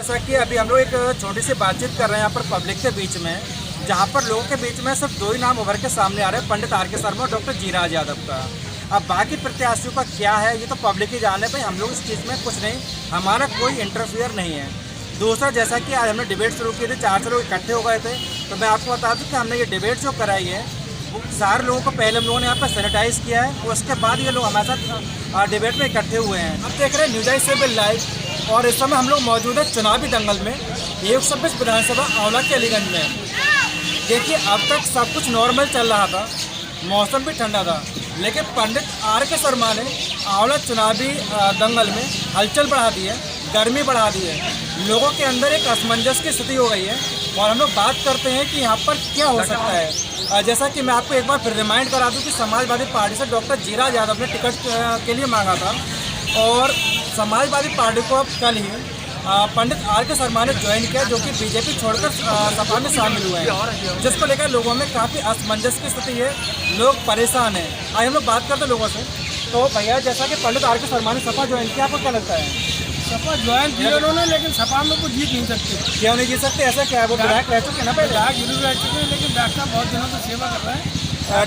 जैसा कि अभी हम लोग एक छोटी सी बातचीत कर रहे हैं यहाँ पर पब्लिक के बीच में, जहाँ पर लोगों के बीच में सिर्फ दो ही नाम उभर के सामने आ रहे हैं, पंडित आर के शर्मा और डॉक्टर जीराज यादव का। अब बाकी प्रत्याशियों का क्या है ये तो पब्लिक ही जाने पे, हम लोग इस चीज़ में कुछ नहीं, हमारा कोई इंटरफियर नहीं है। दूसरा, जैसा कि आज हमने डिबेट शुरू की थी, 4 लोग इकट्ठे हो गए थे, तो मैं आपको बता दूँ कि हमने ये डिबेट जो कराई है वो 4 लोगों को पहले हम लोगों ने यहाँ पर सैनिटाइज किया है, उसके बाद ये लोग हमारे साथ डिबेट में इकट्ठे हुए हैं। अब देख रहे हैं न्यूज़ 7 लाइव, और इस समय हम लोग मौजूद है चुनावी दंगल में, 126 विधानसभा आंवला के अलीगंज में। देखिए, अब तक सब कुछ नॉर्मल चल रहा था, मौसम भी ठंडा था, लेकिन पंडित आर के शर्मा ने आंवला चुनावी दंगल में हलचल बढ़ा दी है, गर्मी बढ़ा दी है, लोगों के अंदर एक असमंजस की स्थिति हो गई है। और हम लोग बात करते हैं कि यहाँ पर क्या हो सकता है। जैसा कि मैं आपको एक बार फिर रिमाइंड करा दूँ कि समाजवादी पार्टी से डॉक्टर जीराज यादव ने टिकट के लिए मांगा था, और समाजवादी पार्टी को अब कल ही पंडित आर के शर्मा ने ज्वाइन किया, जो कि बीजेपी छोड़कर सपा में शामिल हुए हैं, जिसको लेकर लोगों में काफ़ी असमंजस की स्थिति है, लोग परेशान हैं। आज हम लोग बात करते हैं लोगों से। तो भैया, जैसा कि पंडित आर के शर्मा ने सपा ज्वाइन किया, आपको क्या लगता है? सपा ज्वाइन किया उन्होंने, लेकिन सपा में कुछ जीत नहीं सकते। क्यों नहीं जीत सकते? ऐसा क्या है? वो विधायक रह चुके ना, पहले विधायक जरूर रह चुके हैं, लेकिन डॉक्टर साहब बहुत दिनों से सेवा कर रहे हैं।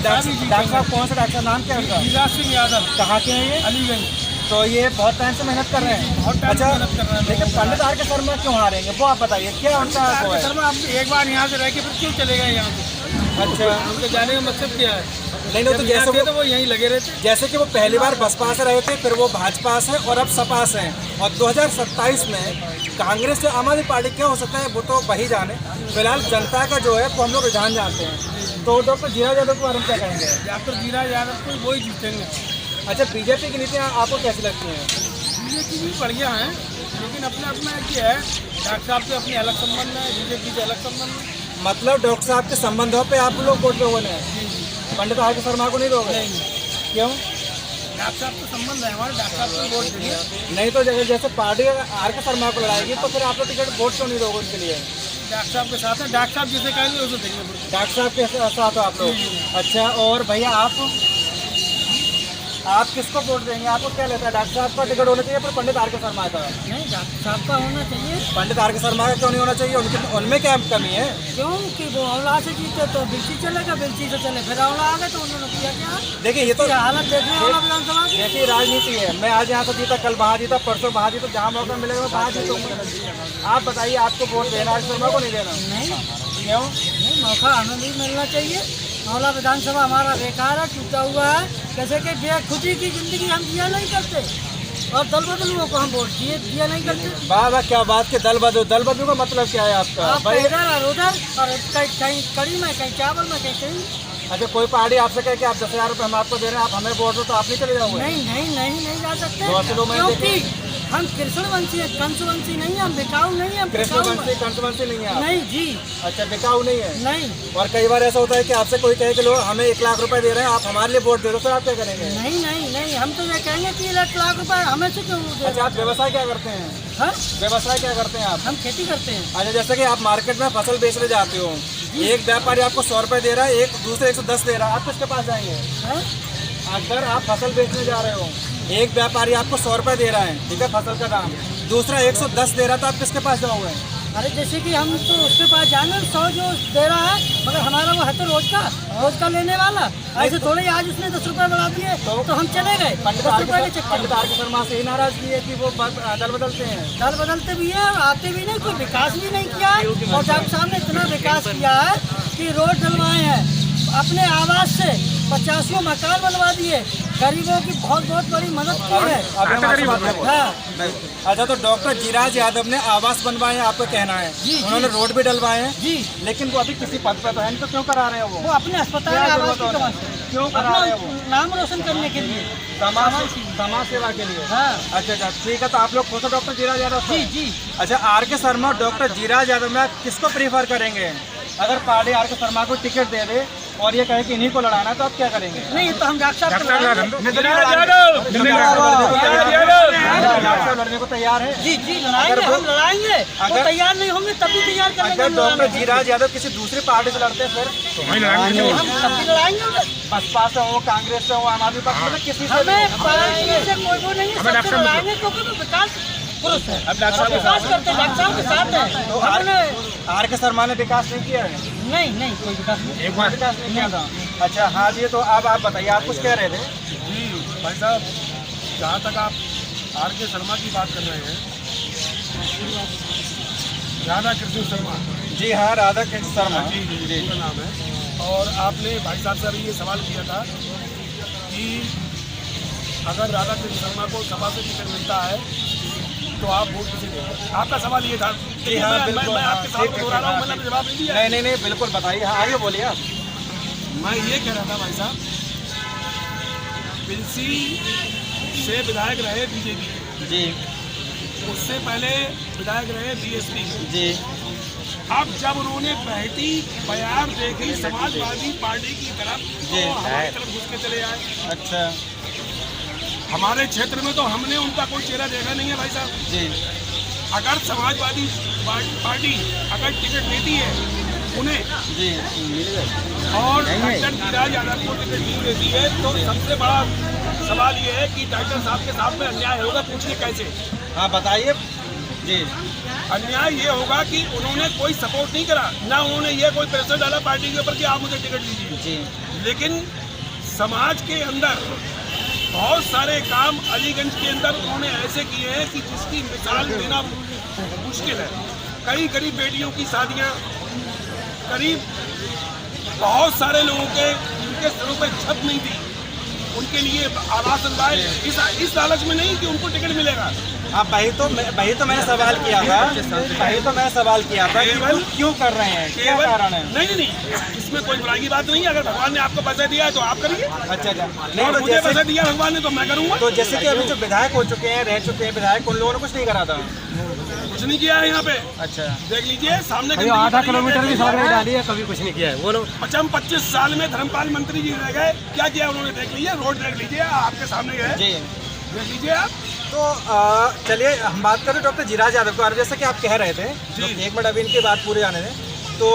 डॉक्टर साहब कौन सा डॉक्टर, नाम क्या है उनका? जीराज सिंह यादव। कहाँ के हैं ये? अलीगंज। तो ये बहुत टाइम से मेहनत कर रहे हैं। बहुत टाइम से मेहनत कर रहे हैं। लेकिन पंडित आर के शर्मा क्यों हारेंगे, वो आप बताइए, क्या उनका है? शर्मा अब एक बार यहाँ से रह के फिर क्यों चले गए यहाँ से? अच्छा, उनके जाने का मकसद क्या है? नहीं तो जैसे तो वो यहीं लगे रहते। जैसे कि वो पहली बार बसपा से रहे थे, फिर वो भाजपा से और अब सपा से हैं, और 2027 में कांग्रेस से आम आदमी पार्टी क्या हो सकता है वो तो वही जाने। फिलहाल जनता का जो है वो हम लोग रुझान जानते हैं। तो डॉक्टर जीराज यादव के बारे में क्या कहेंगे? डॉक्टर जीराज यादव को वही जीतेंगे। अच्छा, बीजेपी की नीतियाँ आपको कैसी लगती हैं? बीजेपी भी बढ़िया है, लेकिन अपना अपना एक है, डॉक्टर साहब के अपने अलग संबंध है, बीजेपी से अलग संबंध है। मतलब डॉक्टर साहब के संबंधों पे आप लोग वोट दोगे ना, पंडित आर के शर्मा को नहीं दोगे? क्यों? डॉक्टर साहब का संबंध है हमारे, डॉक्टर साहब को वोट देंगे। नहीं तो जैसे पार्टी आर के शर्मा को लड़ाएगी, तो फिर आप लोग टिकट वोट क्यों नहीं दोगे उनके लिए? डॉक्टर साहब के साथ है, डॉक्टर साहब जिसे कहेंगे उसे देंगे। डॉक्टर साहब के साथ हो आप लोग? अच्छा, और भैया आप किसको वोट देंगे? आपको क्या लगता है, डॉक्टर साहब का टिकट होना चाहिए पर पंडित आर के शर्मा का? नहीं, डॉक्टर साहब का होना चाहिए। पंडित आर के शर्मा का क्यों नहीं होना चाहिए? उनमें क्या कमी है? क्योंकि वो आंवला से जीते तो बिल्ची चलेगा, बिल्ची से चले फिर आंवला आ गए, तो उन्होंने किया क्या? देखिए, ये तो हालत देखने वाला विधानसभा की। देखिए, राजनीति है। मैं आज यहाँ से जीता, कल वहाँ जीता, परसों वहाँ जीता, जहाँ मौका मिलेगा वहाँ जीतूंगा। आप बताइए, आपको वोट देना आर के शर्मा को नहीं देना? नहीं, क्यों नहीं, मौका हमें भी मिलना चाहिए। आंवला विधानसभा हमारा बेकार है, टूटा हुआ है, जैसे कि बेखुदी की जिंदगी हम जिया नहीं करते, और दल बदलुओं को हम वोट दिया नहीं करते। वाह, क्या बात के दल बदलू का मतलब क्या है आपका? आप इधर और उधर, और कहीं कड़ी में, कहीं चावल में, कहीं। अच्छा, कोई पार्टी आपसे कहे कि आप 10,000 रुपये हम आपको दे रहे हैं, आप हमें वोट दो, तो आप नहीं चले जाओगे? नहीं जा सकते, क्योंकि हम कृष्णवंशी हैं, कंसवंशी नहीं, हम बिकाऊ नहीं है। कृष्णवंशी नहीं है? नहीं जी। अच्छा, बिकाऊ नहीं है? नहीं। और कई बार ऐसा होता है कि आपसे कोई कहे कि लो हमें 1 लाख रुपए दे रहे हैं, आप हमारे लिए वोट दे दो, तो आप क्या करेंगे? नहीं, हम तो ये कहेंगे कि 1 लाख रुपए हमें से क्यों दे? अच्छा, आप व्यवसाय क्या करते हैं? हाँ, व्यवसाय क्या करते हैं आप? हम खेती करते हैं। अच्छा, जैसे कि आप मार्केट में फसल बेचने जाते हो, एक व्यापारी आपको 100 रुपये दे रहा है, एक दूसरे 110 दे रहा है, आप किसके पास जाएंगे? अगर आप फसल बेचने जा रहे हो, एक व्यापारी आपको 100 रुपये दे रहा है, ठीक है, फसल का दाम, दूसरा 110 दे रहा, तो आप किसके पास जाओगे? अरे जैसे कि हम तो उसके पास जाने 100 जो दे रहा है, मगर हमारा वो है तो रोज का लेने वाला। ऐसे थोड़े ही आज उसने 10 रुपये बढ़ा दिए तो हम चले गए। पंडित आर के शर्मा से ही नाराजगी है कि वो दल बदलते हैं? दल बदलते भी है और आते भी नहीं, कोई विकास भी नहीं किया है। और डॉक्टर साहब ने इतना विकास किया है कि रोड डलवाए हैं, अपने आवास से 85 मकान बनवा दिए, गरीबों की बहुत बड़ी मदद की है। हाँ। अच्छा, तो डॉक्टर जीराज यादव ने आवास बनवाए हैं, आपका कहना है? उन्होंने रोड भी डलवाए हैं जी, लेकिन वो अभी किसी पद पर है, तो क्यों करा रहे हैं? वो अपने अस्पताल आवास क्यों करा रहे हैं? वो नाम रोशन करने के लिए, समाज सेवा के लिए। हाँ। अच्छा, ठीक है, तो आप लोग खुश हो डॉक्टर जीराज यादव? जी। अच्छा, आर के शर्मा और डॉक्टर जीराज यादव में आप किसको प्रीफर करेंगे? अगर पार्टी आर के शर्मा को टिकट दे दे और ये कहे कि इन्हीं को लड़ाना है, तो आप क्या करेंगे? नहीं, तो हम डॉक्टर साहब लड़ने को तैयार है? जी, लड़ाएंगे, हम लड़ाएंगे। अगर तैयार नहीं होंगे तब भी तैयार करेंगे। अगर डॉक्टर जीराज यादव किसी दूसरी पार्टी से लड़ते हैं फिर हम तब भी लड़ाएंगे। बसपा से हो, कांग्रेस से हो, आम आदमी पार्टी से, किसी से हमें पार्टी से कोई वो नहीं है, सबसे लड़ाएंगे, क्योंकि विकास पुरुष है। अब डॉक्टर साहब के विकास साथ करते हैं, डॉक्टर साहब के साथ है। तो हमने आर के शर्मा ने विकास नहीं किया है, नहीं कोई विकास नहीं। एक बार विकास नहीं किया था। अच्छा हाँ जी, तो अब आप बताइए, आप कुछ कह रहे थे? जी भाई साहब, जहाँ तक आप आर के शर्मा की बात कर रहे हैं, राधा कृष्ण शर्मा, जी हाँ, राधा कृष्ण शर्मा जी उनका नाम है। और आपने भाई साहब से ये सवाल किया था कि अगर राधा कृष्ण शर्मा को सभा से टिकट मिलता है तो आप वोट किसे देंगे? आपका सवाल ये था। जी हाँ, बिल्कुल। मैं आपके सवाल को दोहरा रहा हूँ, मैंने जवाब नहीं दिया। नहीं बिल्कुल बताइए, हाँ आइए बोलिए आप। मैं ये कह रहा था भाई साहब, पिलसी से विधायक रहे बीजेपी, जी उससे पहले विधायक रहे बीएसपी। जी अब जब उन्होंने बहती बयार देखी समाजवादी पार्टी की तरफ, जी। तो हमारी तरफ घुस के चले आए। अच्छा हमारे क्षेत्र में तो हमने उनका कोई चेहरा देखा नहीं है भाई साहब। जी अगर समाजवादी पार्टी अगर टिकट देती है उन्हें जी और डॉक्टर जीराज यादव को टिकट नहीं देती है, तो सबसे बड़ा सवाल ये है कि डॉक्टर साहब के साथ में अन्याय होगा। पूछिए कैसे? हाँ बताइए जी। अन्याय ये होगा कि उन्होंने कोई सपोर्ट नहीं करा, ना उन्होंने ये कोई प्रेशर डाला पार्टी के ऊपर कि आप मुझे टिकट दीजिए। जी लेकिन समाज के अंदर बहुत सारे काम अलीगंज के अंदर उन्होंने ऐसे किए हैं कि जिसकी मिसाल देना मुश्किल है। कई गरीब बेटियों की शादियां, करीब बहुत सारे लोगों के उनके सरों पे छत नहीं थी, उनके लिए आवास दिलवाए, इस लालच में नहीं कि उनको टिकट मिलेगा। हाँ वही तो मैंने सवाल किया था, कि वो क्यों कर रहे हैं, क्या कारण है? नहीं, इसमें कोई बुराई की बात नहीं है। अगर भगवान ने आपको पैसा दिया है तो आप करिए। अच्छा नहीं, और तो मुझे पैसा दिया भगवान ने तो मैं करूँगा। तो जैसे कि अभी जो विधायक हो चुके हैं, रह चुके हैं विधायक, उन लोगों ने कुछ नहीं करा था? कुछ नहीं किया है यहाँ पे। अच्छा देख लीजिए सामने 8 किलोमीटर की सड़क डाली है, कभी कुछ नहीं किया है वो लोग। 25 साल में धर्मपाल मंत्री जी रह गए, क्या किया उन्होंने? देख लीजिए, रोड देख लीजिए, आपके सामने है, जी देख लीजिए आप। तो चलिए हम बात करें डॉक्टर जीराज यादव को। जैसा कि आप कह रहे थे, जी। एक मिनट अभी इनकी बात पूरी जाने दें। तो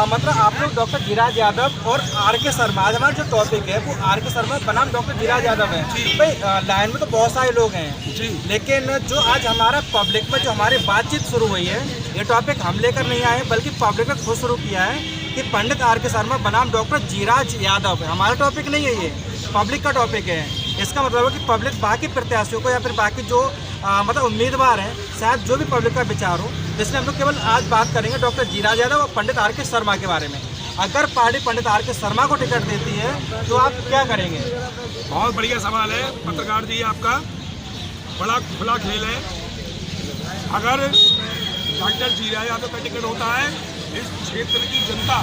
मतलब आप लोग डॉक्टर जीराज यादव और आर के शर्मा, आज हमारा जो टॉपिक है वो आर के शर्मा बनाम डॉक्टर जीराज यादव है। भाई लाइन में तो बहुत सारे लोग हैं जी, लेकिन जो आज हमारा पब्लिक में जो हमारी बातचीत शुरू हुई है, ये टॉपिक हम लेकर नहीं आए बल्कि पब्लिक ने खुद शुरू किया है कि पंडित आर के शर्मा बनाम डॉक्टर जीराज यादव। हमारा टॉपिक नहीं है, ये पब्लिक का टॉपिक है। इसका मतलब है कि पब्लिक बाकी प्रत्याशियों को या फिर बाकी जो मतलब उम्मीदवार हैं, शायद जो भी पब्लिक का विचार हो, इसलिए हम लोग केवल आज बात करेंगे डॉक्टर जीराज यादव और पंडित आर के शर्मा के बारे में। अगर पार्टी पंडित आर के शर्मा को टिकट देती है तो आप क्या करेंगे? बहुत बढ़िया सवाल है पत्रकार जी, आपका बड़ा खुला खेल है। अगर डॉक्टर जीराज यादव का टिकट होता है, इस क्षेत्र की जनता,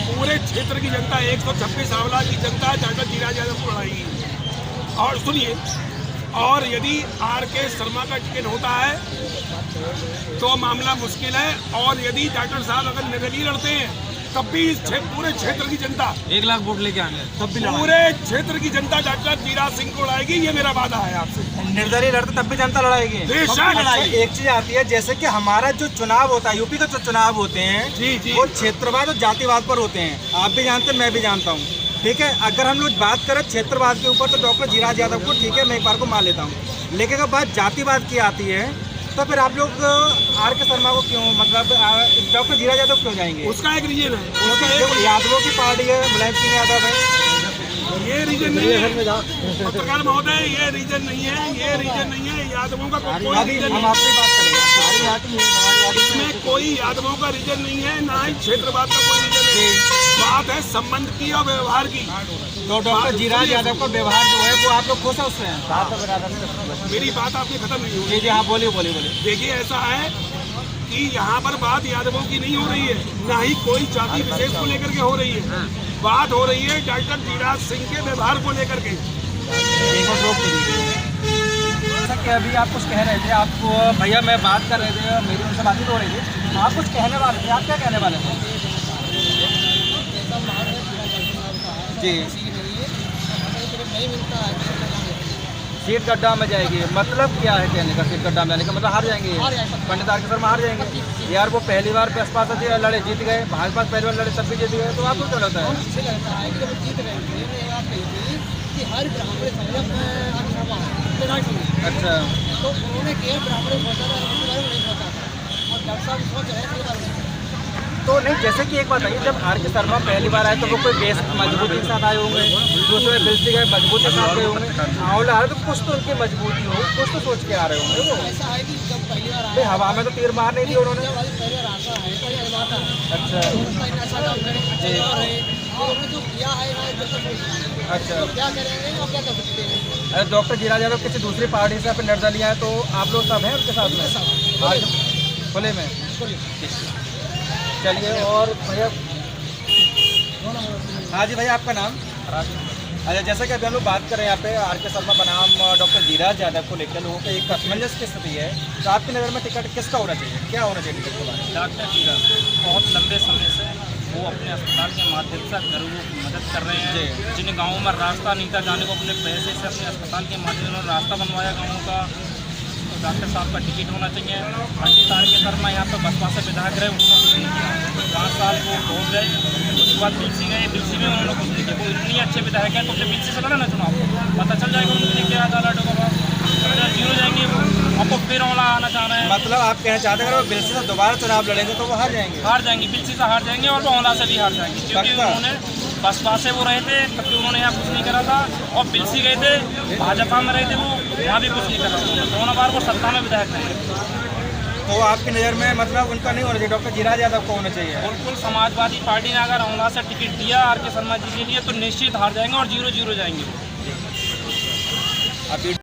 पूरे क्षेत्र की जनता, 126 आंवला की जनता डॉक्टर जीराज यादव को लड़ाएगी। और सुनिए, और यदि आर के शर्मा का टिकट होता है तो मामला मुश्किल है। और यदि डॉक्टर साहब अगर निर्दलीय लड़ते हैं तब भी इस पूरे क्षेत्र की जनता 1 लाख वोट लेके आएंगे, तब भी पूरे क्षेत्र की जनता डॉक्टर जीराज सिंह को लड़ाएगी। ये मेरा वादा है आपसे। निर्दलीय लड़ते तब भी जनता लड़ाएगी। अच्छा, एक चीज आती है, जैसे कि हमारा जो चुनाव होता है, यूपी के जो चुनाव होते हैं, जी। वो क्षेत्रवाद और जातिवाद पर होते हैं। आप भी जानते हैं, मैं भी जानता हूँ, ठीक है। अगर हम लोग बात करें क्षेत्रवाद के ऊपर तो डॉक्टर जीराज यादव को, ठीक है, मैं एक बार को मान लेता हूँ। लेकिन अगर बात जातिवाद की आती है तो फिर आप लोग आर के शर्मा को क्यों, मतलब डॉक्टर जीराज यादव क्यों जाएंगे? उसका एक रीजन है, क्योंकि यादवों की पार्टी है, मुलायम सिंह यादव है। ये रीजन नहीं है पत्रकार महोदय, ये रीजन नहीं है, ये रीजन नहीं है। यादवों का कोई रीजन हम नहीं आपसे बात करेंगे, इसमें कोई यादवों का रीजन नहीं है, ना ही क्षेत्रवाद का कोई रीजन है। बात है संबंध की और व्यवहार की। तो डॉक्टर जीराज यादव का व्यवहार जो है वो आप लोग खुश है उससे? मेरी बात आपकी खत्म नहीं हुई। जी हाँ, बोलिए। देखिए, ऐसा है कि यहाँ पर बात यादवों की नहीं हो रही है, ना ही कोई जाति विशेष को लेकर के हो रही है। बात हो रही है डॉक्टर जीराज सिंह के व्यवहार को लेकर के। जैसा कि अभी आप कुछ कह रहे थे, आपको भैया मैं बात कर रहे थे, मेरी उनसे बातचीत हो रही थी, आप कुछ कहने वाले थे, आप क्या कहने वाले थे? जी, सीट गड्ढा में जाएगी, मतलब क्या है कहने का? सीट गड्ढा में आने का मतलब हार जाएंगे पंडित आर के शर्मा, हार जाएंगे। यार वो पहली बार बसपा से लड़े, जीत गए, भाजपा पहली बार लड़े तब भी जीत गए, तो आपको क्या लगता है? विधायक हुए। अच्छा, तो उन्होंने केवल ब्राह्मण पहुँचा था, उनके बारे में नहीं पहुँचा था। और डॉक्टर साहब सोच रहे थे बारे में। तो नहीं, जैसे कि एक बात है, जब आर के शर्मा पहली बार आए तो वो कोई बेस मजबूती के साथ आए होंगे, दूसरे बिल्सी गए मजबूती के साथ गए होंगे, आंवला आ रहे तो कुछ तो उनकी मजबूती हो, कुछ तो सोच के आ रहे होंगे वो। ऐसा है कि जब पहली बार भाई हवा में तो तीर मार नहीं दिया उन्होंने। जब पहले बार आता है तो ये बात है। अच्छा उन्होंने अच्छा काम करे, अच्छा रहे, और उन्होंने जो किया है ना, जब तक अच्छा। क्या करेंगे और क्या कर सकते हैं। अरे डॉक्टर जीरा यादव किसी दूसरी पार्टी से आपने निर्णय लिया है तो आप लोग सब हैं उनके साथ में आज खुले में? चलिए, और भैया, हाँ जी भैया, आपका नाम? अच्छा, जैसा कि अभी हम लोग बात कर रहे हैं यहाँ पे आर के शर्मा बनाम डॉक्टर जीराज यादव को लेकर लोगों को एक असमंजस की स्थिति है, तो आपकी नज़र में टिकट किसका होना चाहिए, क्या होना चाहिए टिकट के बारे में? डॉक्टर जीराज बहुत लंबे समय से वो अपने अस्पताल के माध्यम से गरीबों की मदद कर रहे हैं। जिन गाँवों में रास्ता नहीं था जाने को, अपने पैसे से अपने अस्पताल के माध्यम से उन्होंने रास्ता बनवाया गाँवों का। तो डॉक्टर साहब का टिकट होना चाहिए। पंडित आर के शर्मा यहाँ पर बसपा से विधायक रहे, उन्होंने कुछ नहीं किया। 5 साल वो भोग गए, उसके बाद बिलसी गए, बिलसी में उन्होंने कुछ नहीं किया। वो इतनी अच्छे विधायक हैं, तो अपने बिलसी से लड़ा ना चुनाव, पता चल जाएगा उनके लिए क्या था लड़ों का। जीरो जाएंगे वो, आपको फिर वाला आना चाह रहे हैं। मतलब आप कहना चाहते हैं अगर वो बिल्सी से दोबारा चुनाव लड़ेंगे तो वो हार जाएंगे? हार जाएंगे, बिलसी से हार जाएंगे और ओला से भी हार जाएंगे, क्योंकि उन्होंने बसपा से वो रहे थे तब भी उन्होंने यहाँ कुछ नहीं करा था, और बिलसी गए थे भाजपा में रहे थे वो, वहाँ भी कुछ नहीं करा था। दोनों बार वो सत्ता में विधायक रहे। तो आपकी नज़र में मतलब उनका नहीं होना चाहिए, डॉक्टर जीराज यादव को होना चाहिए? बिल्कुल, समाजवादी पार्टी ने अगर ओला से टिकट दिया आर के शर्मा जी के लिए तो निश्चित हार जाएंगे और 0-0 जाएंगे। अभी